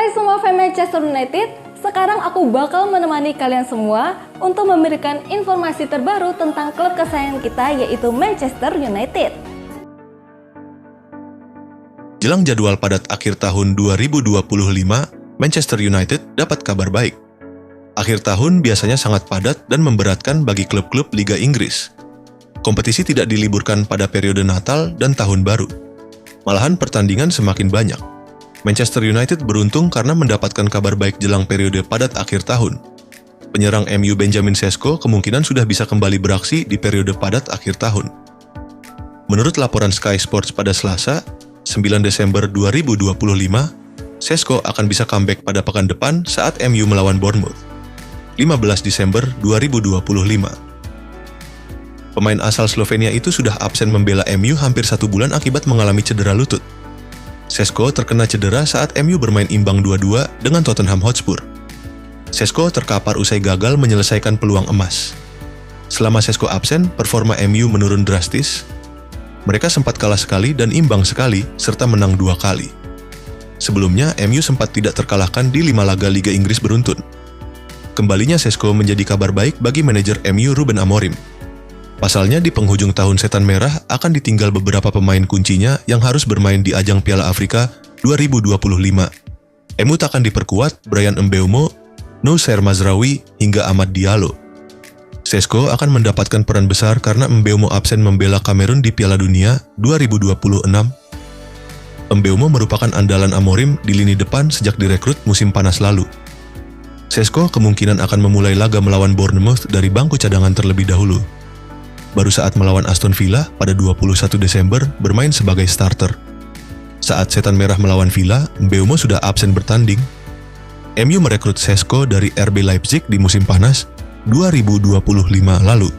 Hai semua fans Manchester United, sekarang aku bakal menemani kalian semua untuk memberikan informasi terbaru tentang klub kesayangan kita yaitu Manchester United. Jelang jadwal padat akhir tahun 2025, Manchester United dapat kabar baik. Akhir tahun biasanya sangat padat dan memberatkan bagi klub-klub Liga Inggris. Kompetisi tidak diliburkan pada periode Natal dan Tahun Baru. Malahan pertandingan semakin banyak. Manchester United beruntung karena mendapatkan kabar baik jelang periode padat akhir tahun. Penyerang MU Benjamin Sesko kemungkinan sudah bisa kembali beraksi di periode padat akhir tahun. Menurut laporan Sky Sports pada Selasa, 9 Desember 2025, Sesko akan bisa comeback pada pekan depan saat MU melawan Bournemouth. 15 Desember 2025. Pemain asal Slovenia itu sudah absen membela MU hampir 1 bulan akibat mengalami cedera lutut. Sesko terkena cedera saat MU bermain imbang 2-2 dengan Tottenham Hotspur. Sesko terkapar usai gagal menyelesaikan peluang emas. Selama Sesko absen, performa MU menurun drastis. Mereka sempat kalah sekali dan imbang sekali, serta menang 2 kali. Sebelumnya, MU sempat tidak terkalahkan di 5 laga Liga Inggris beruntun. Kembalinya Sesko menjadi kabar baik bagi manajer MU Ruben Amorim. Pasalnya di penghujung tahun Setan Merah akan ditinggal beberapa pemain kuncinya yang harus bermain di ajang Piala Afrika 2025. MU akan diperkuat Bryan Mbeumo, Noussair Mazraoui, hingga Amad Diallo. Sesko akan mendapatkan peran besar karena Mbeumo absen membela Kamerun di Piala Dunia 2026. Mbeumo merupakan andalan Amorim di lini depan sejak direkrut musim panas lalu. Sesko kemungkinan akan memulai laga melawan Bournemouth dari bangku cadangan terlebih dahulu. Baru saat melawan Aston Villa pada 21 Desember bermain sebagai starter. Saat Setan Merah melawan Villa, Mbeumo sudah absen bertanding. MU merekrut Sesko dari RB Leipzig di musim panas 2025 lalu.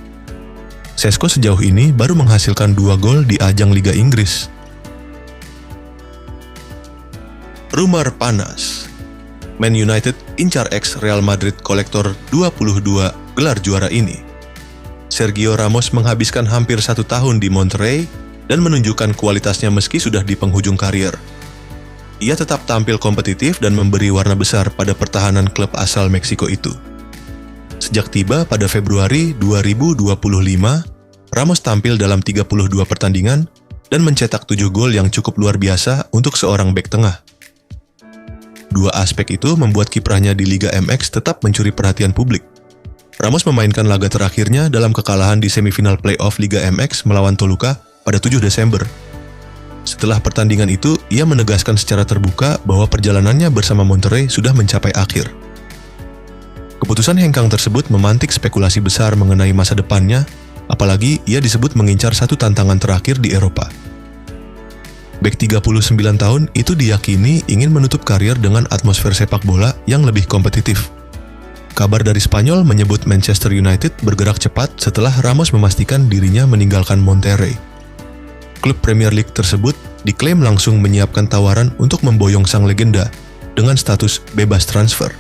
Sesko sejauh ini baru menghasilkan 2 gol di ajang Liga Inggris. Rumor panas. Man United incar ex Real Madrid kolektor 22 gelar juara ini. Sergio Ramos menghabiskan hampir 1 tahun di Monterrey dan menunjukkan kualitasnya meski sudah di penghujung karier. Ia tetap tampil kompetitif dan memberi warna besar pada pertahanan klub asal Meksiko itu. Sejak tiba pada Februari 2025, Ramos tampil dalam 32 pertandingan dan mencetak 7 gol yang cukup luar biasa untuk seorang bek tengah. 2 aspek itu membuat kiprahnya di Liga MX tetap mencuri perhatian publik. Ramos memainkan laga terakhirnya dalam kekalahan di semifinal playoff Liga MX melawan Toluca pada 7 Desember. Setelah pertandingan itu, ia menegaskan secara terbuka bahwa perjalanannya bersama Monterrey sudah mencapai akhir. Keputusan hengkang tersebut memantik spekulasi besar mengenai masa depannya, apalagi ia disebut mengincar 1 tantangan terakhir di Eropa. Bek 39 tahun itu diyakini ingin menutup karier dengan atmosfer sepak bola yang lebih kompetitif. Kabar dari Spanyol menyebut Manchester United bergerak cepat setelah Ramos memastikan dirinya meninggalkan Monterrey. Klub Premier League tersebut diklaim langsung menyiapkan tawaran untuk memboyong sang legenda dengan status bebas transfer.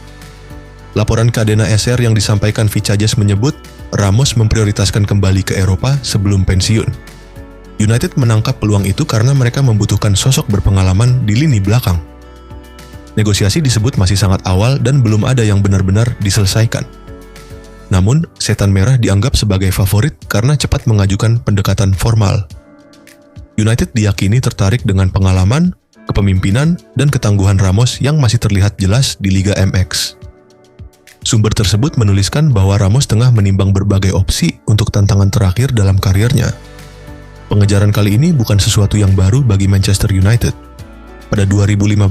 Laporan Cadena SR yang disampaikan Vicajes menyebut Ramos memprioritaskan kembali ke Eropa sebelum pensiun. United menangkap peluang itu karena mereka membutuhkan sosok berpengalaman di lini belakang. Negosiasi disebut masih sangat awal dan belum ada yang benar-benar diselesaikan. Namun, Setan Merah dianggap sebagai favorit karena cepat mengajukan pendekatan formal. United diyakini tertarik dengan pengalaman, kepemimpinan, dan ketangguhan Ramos yang masih terlihat jelas di Liga MX. Sumber tersebut menuliskan bahwa Ramos tengah menimbang berbagai opsi untuk tantangan terakhir dalam karirnya. Pengejaran kali ini bukan sesuatu yang baru bagi Manchester United. Pada 2015,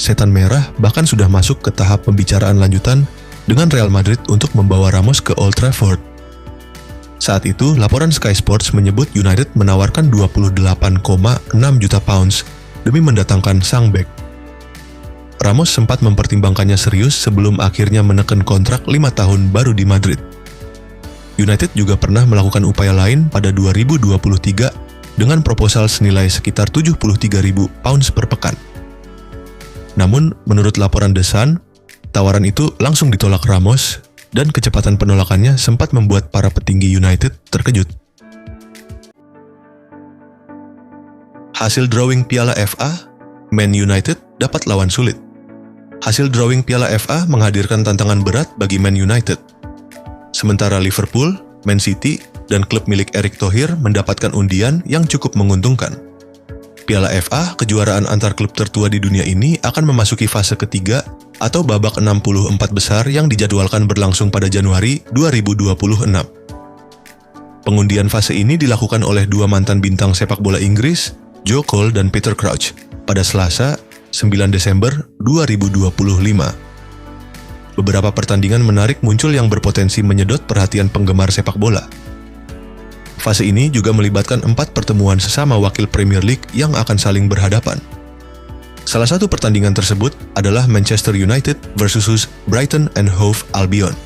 Setan Merah bahkan sudah masuk ke tahap pembicaraan lanjutan dengan Real Madrid untuk membawa Ramos ke Old Trafford. Saat itu, laporan Sky Sports menyebut United menawarkan 28,6 juta pounds demi mendatangkan sang bek. Ramos sempat mempertimbangkannya serius sebelum akhirnya menekan kontrak 5 tahun baru di Madrid. United juga pernah melakukan upaya lain pada 2023 dengan proposal senilai sekitar 73.000 pounds per pekan. Namun, menurut laporan The Sun, tawaran itu langsung ditolak Ramos dan kecepatan penolakannya sempat membuat para petinggi United terkejut. Hasil drawing Piala FA, Man United dapat lawan sulit. Hasil drawing Piala FA menghadirkan tantangan berat bagi Man United. Sementara Liverpool, Man City, dan klub milik Erick Thohir mendapatkan undian yang cukup menguntungkan. Piala FA, kejuaraan antar klub tertua di dunia ini, akan memasuki fase ketiga atau babak 64 besar yang dijadwalkan berlangsung pada Januari 2026. Pengundian fase ini dilakukan oleh dua mantan bintang sepak bola Inggris, Joe Cole dan Peter Crouch, pada Selasa, 9 Desember 2025. Beberapa pertandingan menarik muncul yang berpotensi menyedot perhatian penggemar sepak bola. Fase ini juga melibatkan 4 pertemuan sesama wakil Premier League yang akan saling berhadapan. Salah satu pertandingan tersebut adalah Manchester United versus Brighton and Hove Albion.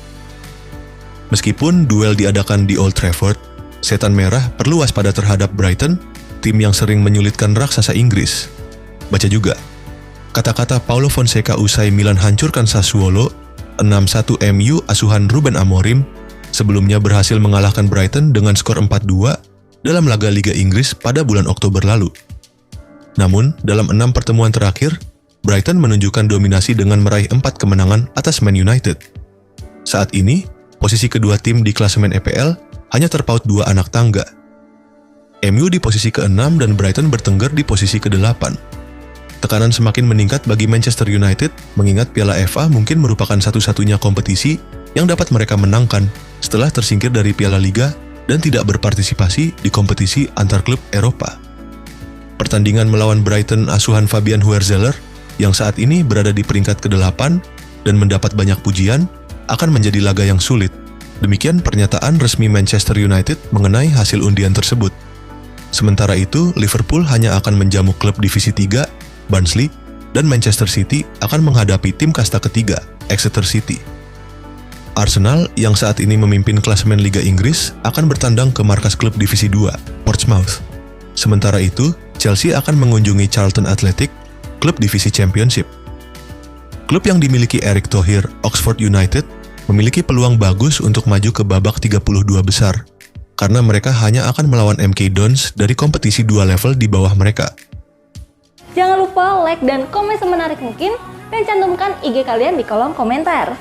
Meskipun duel diadakan di Old Trafford, Setan Merah perlu waspada terhadap Brighton, tim yang sering menyulitkan raksasa Inggris. Baca juga, kata-kata Paulo Fonseca usai Milan hancurkan Sassuolo 6-1 MU asuhan Ruben Amorim sebelumnya berhasil mengalahkan Brighton dengan skor 4-2 dalam laga Liga Inggris pada bulan Oktober lalu. Namun, dalam 6 pertemuan terakhir, Brighton menunjukkan dominasi dengan meraih 4 kemenangan atas Man United. Saat ini, posisi kedua tim di klasemen EPL hanya terpaut 2 anak tangga. MU di posisi ke-6 dan Brighton bertengger di posisi ke-8. Tekanan semakin meningkat bagi Manchester United mengingat Piala FA mungkin merupakan satu-satunya kompetisi yang dapat mereka menangkan setelah tersingkir dari Piala Liga dan tidak berpartisipasi di kompetisi antar klub Eropa. Pertandingan melawan Brighton asuhan Fabian Huerzeler yang saat ini berada di peringkat ke-8 dan mendapat banyak pujian akan menjadi laga yang sulit. Demikian pernyataan resmi Manchester United mengenai hasil undian tersebut. Sementara itu, Liverpool hanya akan menjamu klub divisi 3, Barnsley, dan Manchester City akan menghadapi tim kasta ketiga, Exeter City. Arsenal yang saat ini memimpin klasemen Liga Inggris akan bertandang ke markas klub divisi 2, Portsmouth. Sementara itu, Chelsea akan mengunjungi Charlton Athletic, klub divisi Championship. Klub yang dimiliki Erick Thohir, Oxford United, memiliki peluang bagus untuk maju ke babak 32 besar, karena mereka hanya akan melawan MK Dons dari kompetisi 2 level di bawah mereka. Jangan lupa like dan komen semenarik mungkin, dan cantumkan IG kalian di kolom komentar.